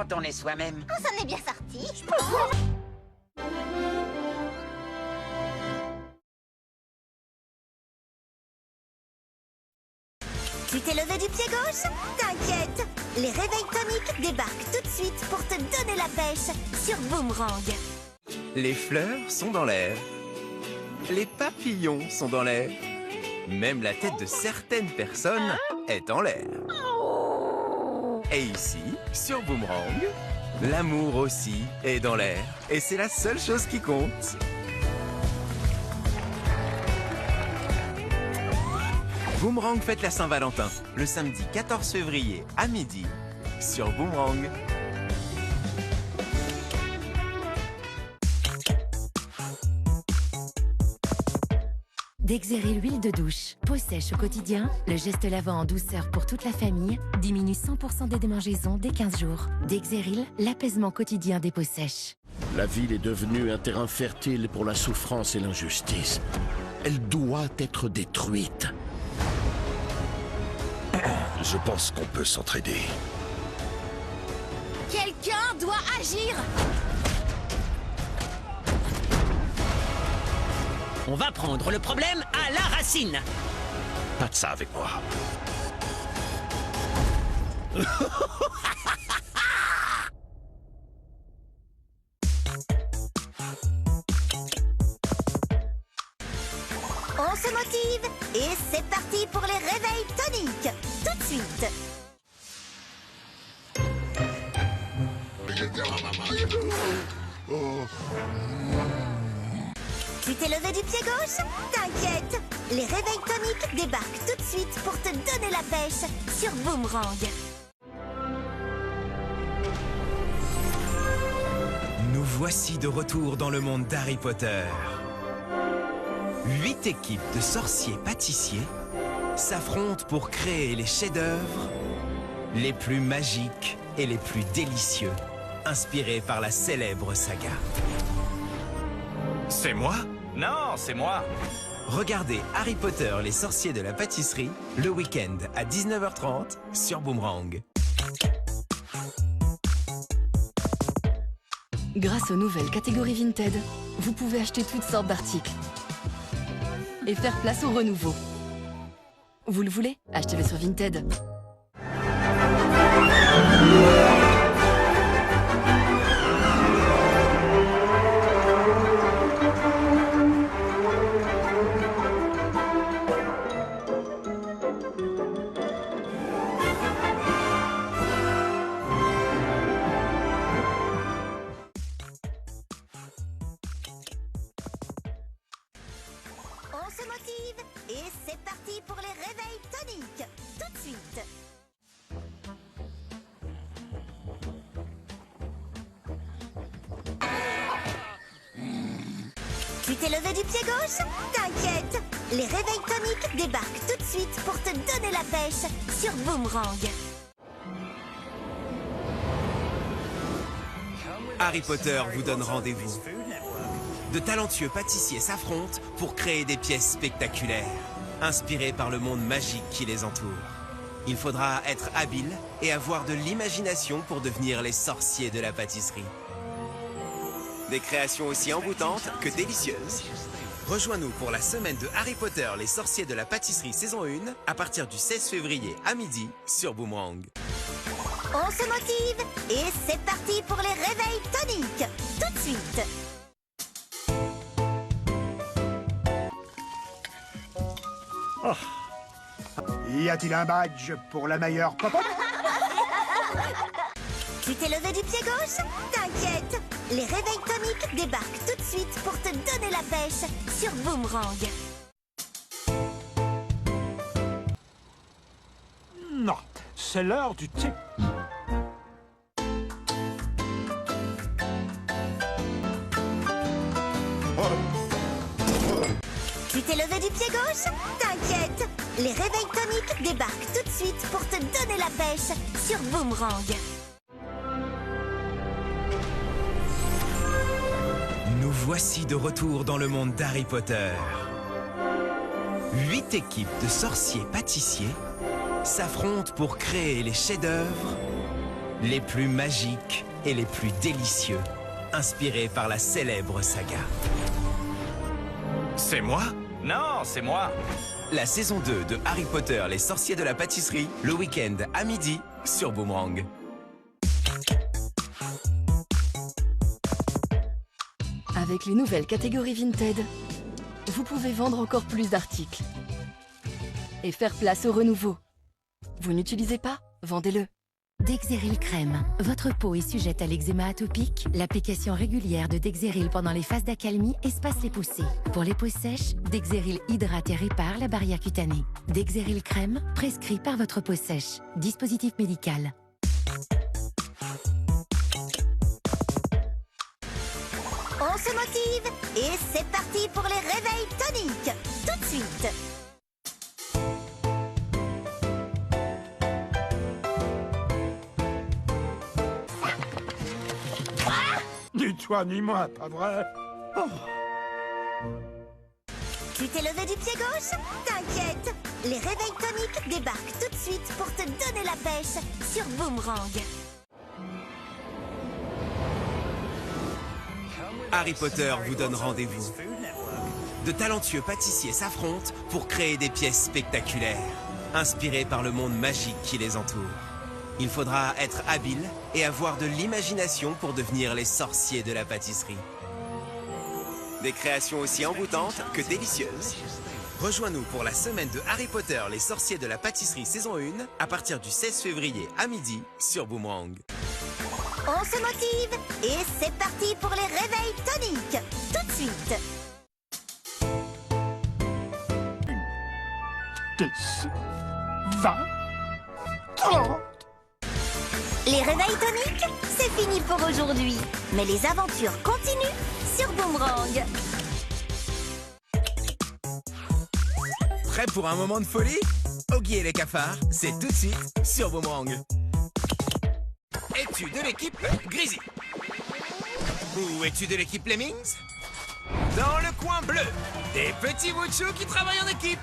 quand on est soi-même. On s'en est bien sorti. Tu t'es levé du pied gauche? T'inquiète, les réveils toniques débarquent tout de suite pour te donner la pêche sur Boomerang. Les fleurs sont dans l'air. Les papillons sont dans l'air. Même la tête de certaines personnes est en l'air. Et ici, sur Boomerang, l'amour aussi est dans l'air. Et c'est la seule chose qui compte. Boomerang fête la Saint-Valentin, le samedi 14 février à midi, sur Boomerang. Dexeryl huile de douche, peau sèche au quotidien, le geste lavant en douceur pour toute la famille, diminue 100% des démangeaisons dès 15 jours. Dexeryl, l'apaisement quotidien des peaux sèches. La ville est devenue un terrain fertile pour la souffrance et l'injustice. Elle doit être détruite. Je pense qu'on peut s'entraider. Quelqu'un doit agir. On va prendre le problème à la racine. Pas de ça avec moi. On se motive et c'est parti pour les réveils toniques. Tout de suite. Tu t'es levé du pied gauche? T'inquiète, les réveils toniques débarquent tout de suite pour te donner la pêche sur Boomerang. Nous voici de retour dans le monde d'Harry Potter. 8 équipes de sorciers pâtissiers s'affrontent pour créer les chefs-d'œuvre les plus magiques et les plus délicieux, inspirés par la célèbre saga. C'est moi? Non, c'est moi. Regardez Harry Potter, les sorciers de la pâtisserie, le week-end à 19h30 sur Boomerang. Grâce aux nouvelles catégories Vinted, vous pouvez acheter toutes sortes d'articles et faire place au renouveau. Vous le voulez? Achetez-le sur Vinted. On se motive et c'est parti pour les réveils toniques. Tout de suite. Tu t'es levé du pied gauche? T'inquiète, les réveils toniques débarquent tout de suite pour te donner la pêche sur Boomerang. Harry Potter vous donne rendez-vous. De talentueux pâtissiers s'affrontent pour créer des pièces spectaculaires, inspirées par le monde magique qui les entoure. Il faudra être habile et avoir de l'imagination pour devenir les sorciers de la pâtisserie. Des créations aussi envoûtantes que délicieuses. Rejoins-nous pour la semaine de Harry Potter, les sorciers de la pâtisserie saison 1, à partir du 16 février à midi sur Boomerang. On se motive et c'est parti pour les réveils toniques. Tout de suite. Y a-t-il un badge pour la meilleure popote? Tu t'es levé du pied gauche? T'inquiète, les réveils toniques débarquent tout de suite pour te donner la pêche sur Boomerang. Non, c'est l'heure du thé. Tu t'es levé du pied gauche? T'inquiète, les réveils toniques débarquent tout de suite pour te donner la pêche sur Boomerang. Nous voici de retour dans le monde d'Harry Potter. 8 équipes de sorciers pâtissiers s'affrontent pour créer les chefs-d'œuvre les plus magiques et les plus délicieux, inspirés par la célèbre saga. C'est moi? Non, c'est moi. La saison 2 de Harry Potter, les sorciers de la pâtisserie, le week-end à midi sur Boomerang. Avec les nouvelles catégories Vinted, vous pouvez vendre encore plus d'articles et faire place au renouveau. Vous n'utilisez pas? Vendez-le. Dexeril Crème. Votre peau est sujette à l'eczéma atopique? L'application régulière de Dexeril pendant les phases d'accalmie espace les poussées. Pour les peaux sèches, Dexeril hydrate et répare la barrière cutanée. Dexeril Crème, prescrit par votre peau sèche. Dispositif médical. On se motive et c'est parti pour les réveils toniques. Tout de suite. Ni toi ni moi, pas vrai? Tu t'es levé du pied gauche? T'inquiète, les réveils toniques débarquent tout de suite pour te donner la pêche sur Boomerang. Harry Potter vous donne rendez-vous. De talentueux pâtissiers s'affrontent pour créer des pièces spectaculaires, inspirées par le monde magique qui les entoure. Il faudra être habile et avoir de l'imagination pour devenir les sorciers de la pâtisserie. Des créations aussi envoûtantes que délicieuses. Rejoins-nous pour la semaine de Harry Potter, les sorciers de la pâtisserie saison 1, à partir du 16 février à midi sur Boomerang. On se motive et c'est parti pour les réveils toniques. Tout de suite. 10, 20, 30. Les réveils toniques, c'est fini pour aujourd'hui. Mais les aventures continuent sur Boomerang. Prêt pour un moment de folie? Oggy et les cafards, c'est tout de suite sur Boomerang. Es-tu de l'équipe Grisy? Ou es-tu de l'équipe Lemmings? Dans le coin bleu, des petits bouts de chou qui travaillent en équipe.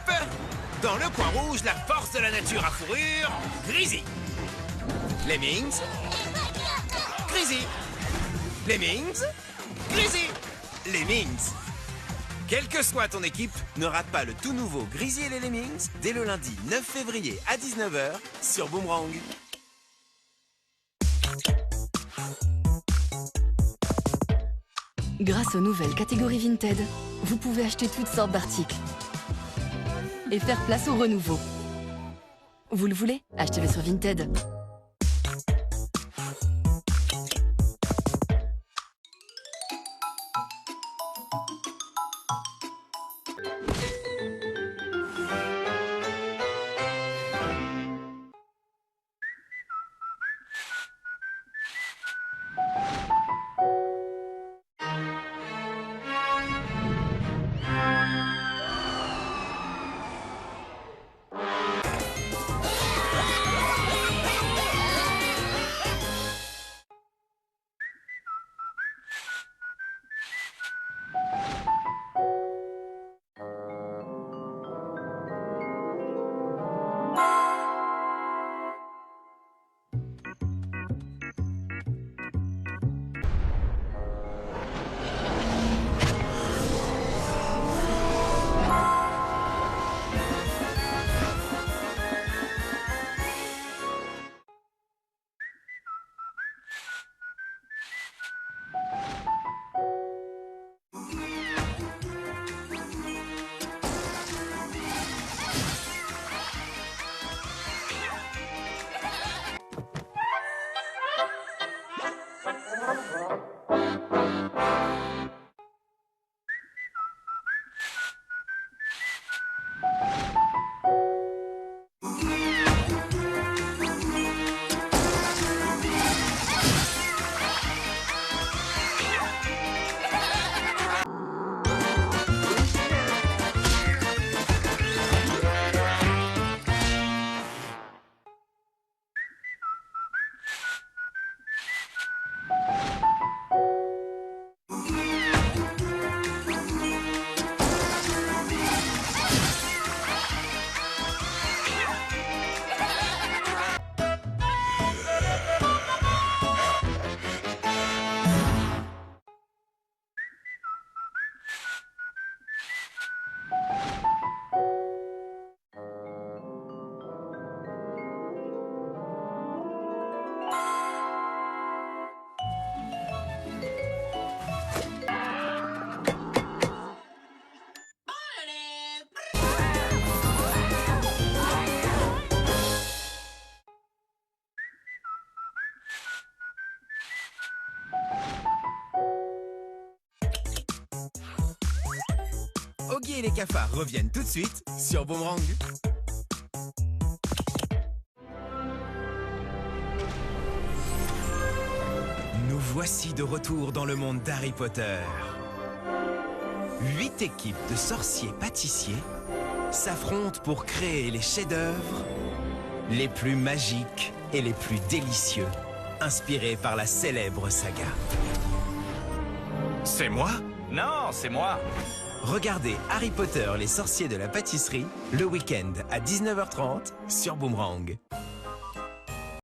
Dans le coin rouge, la force de la nature à fourrure, Grisy. Lemmings, Grisy. Lemmings, Grisy. Lemmings. Quelle que soit ton équipe, ne rate pas le tout nouveau Grisy et les Lemmings dès le lundi 9 février à 19h sur Boomerang. Grâce aux nouvelles catégories Vinted, vous pouvez acheter toutes sortes d'articles et faire place au renouveau. Vous le voulez? Achetez-le sur Vinted. Oggy et les cafards reviennent tout de suite sur Boomerang. Nous voici de retour dans le monde d'Harry Potter. 8 équipes de sorciers pâtissiers s'affrontent pour créer les chefs-d'œuvre les plus magiques et les plus délicieux, inspirés par la célèbre saga. C'est moi? Non, c'est moi. Regardez Harry Potter, les sorciers de la pâtisserie, le week-end à 19h30 sur Boomerang.